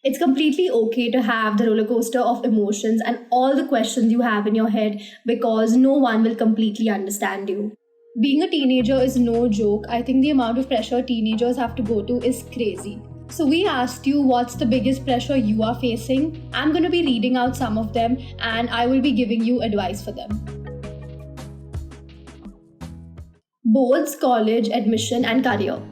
It's completely okay to have the roller coaster of emotions and all the questions you have in your head because no one will completely understand you. Being a teenager is no joke. I think the amount of pressure teenagers have to go to is crazy. So, we asked you what's the biggest pressure you are facing. I'm going to be reading out some of them and I will be giving you advice for them. Boards, college, admission, and career.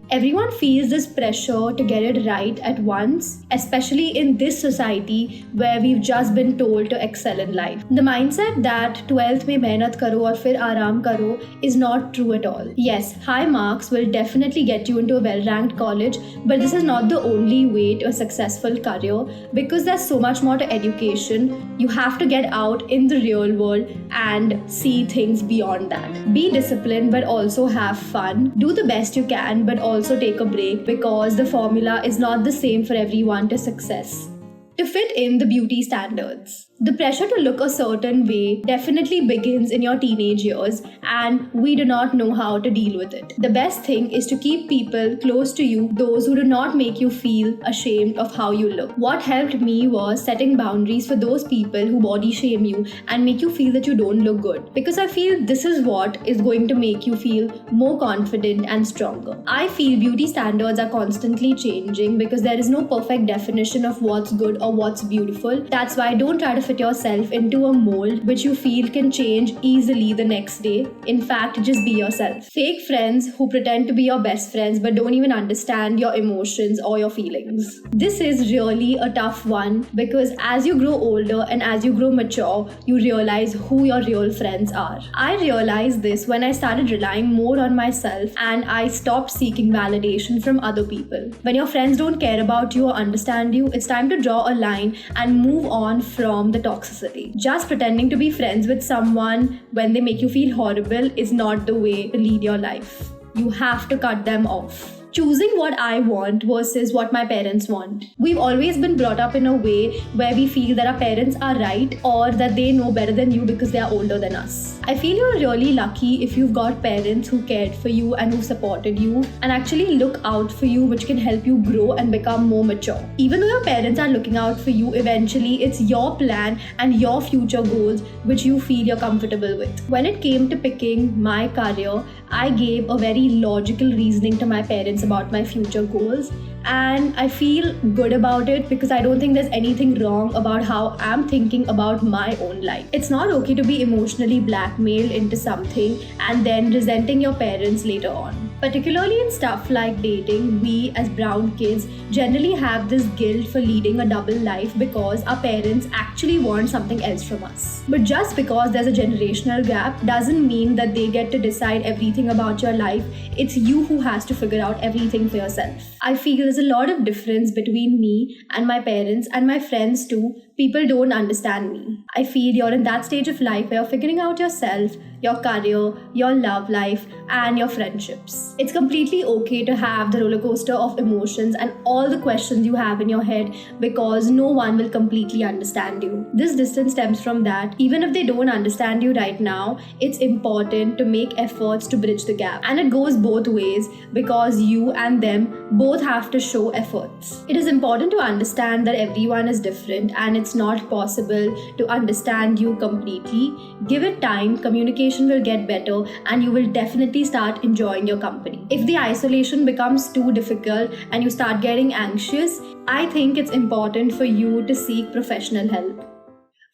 Everyone feels this pressure to get it right at once, especially in this society where we've just been told to excel in life. The mindset that 12th mein mehnat karo aur fir aaram karo is not true at all. Yes, high marks will definitely get you into a well-ranked college, but this is not the only way to a successful career because there's so much more to education. You have to get out in the real world and see things beyond that. Be disciplined but also have fun. Do the best you can but also take a break because the formula is not the same for everyone to success. To fit in the beauty standards. The pressure to look a certain way definitely begins in your teenage years and we do not know how to deal with it. The best thing is to keep people close to you, those who do not make you feel ashamed of how you look. What helped me was setting boundaries for those people who body shame you and make you feel that you don't look good. Because I feel this is what is going to make you feel more confident and stronger. I feel beauty standards are constantly changing because there is no perfect definition of what's good or what's beautiful. That's why don't try to fit yourself into a mold which you feel can change easily the next day. In fact, just be yourself. Fake friends who pretend to be your best friends but don't even understand your emotions or your feelings. This is really a tough one because as you grow older and as you grow mature, you realize who your real friends are. I realized this when I started relying more on myself and I stopped seeking validation from other people. When your friends don't care about you or understand you, it's time to draw a line and move on from the toxicity. Just pretending to be friends with someone when they make you feel horrible is not the way to lead your life. You have to cut them off. Choosing what I want versus what my parents want. We've always been brought up in a way where we feel that our parents are right or that they know better than you because they are older than us. I feel you're really lucky if you've got parents who cared for you and who supported you and actually look out for you, which can help you grow and become more mature. Even though your parents are looking out for you, eventually it's your plan and your future goals which you feel you're comfortable with. When it came to picking my career, I gave a very logical reasoning to my parents about my future goals and I feel good about it because I don't think there's anything wrong about how I'm thinking about my own life. It's not okay to be emotionally blackmailed into something and then resenting your parents later on. Particularly in stuff like dating, we as brown kids generally have this guilt for leading a double life because our parents actually want something else from us. But just because there's a generational gap doesn't mean that they get to decide everything about your life. It's you who has to figure out everything for yourself. I feel there's a lot of difference between me and my parents and my friends too. People don't understand me. I feel you're in that stage of life where you're figuring out yourself, your career, your love life, and your friendships. It's completely okay to have the roller coaster of emotions and all the questions you have in your head because no one will completely understand you. This distance stems from that. Even if they don't understand you right now, it's important to make efforts to bridge the gap. And it goes both ways because you and them both have to show efforts. It is important to understand that everyone is different and it's not possible to understand you completely. Give it time, communication will get better and you will definitely start enjoying your company. If the isolation becomes too difficult and you start getting anxious, I think it's important for you to seek professional help.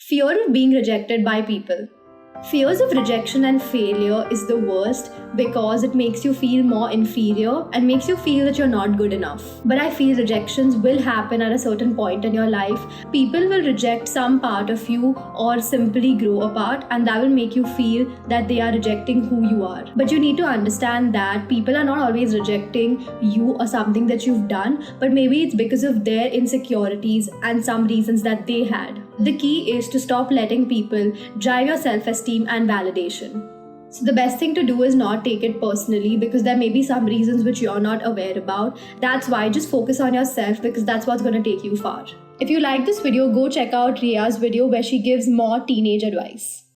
Fear of being rejected by people. Fears of rejection and failure is the worst because it makes you feel more inferior and makes you feel that you're not good enough. But I feel rejections will happen at a certain point in your life. People will reject some part of you or simply grow apart and that will make you feel that they are rejecting who you are. But you need to understand that people are not always rejecting you or something that you've done, but maybe it's because of their insecurities and some reasons that they had. The key is to stop letting people drive your self-esteem and validation. So the best thing to do is not take it personally because there may be some reasons which you're not aware about. That's why just focus on yourself because that's what's going to take you far. If you like this video, go check out Riya's video where she gives more teenage advice.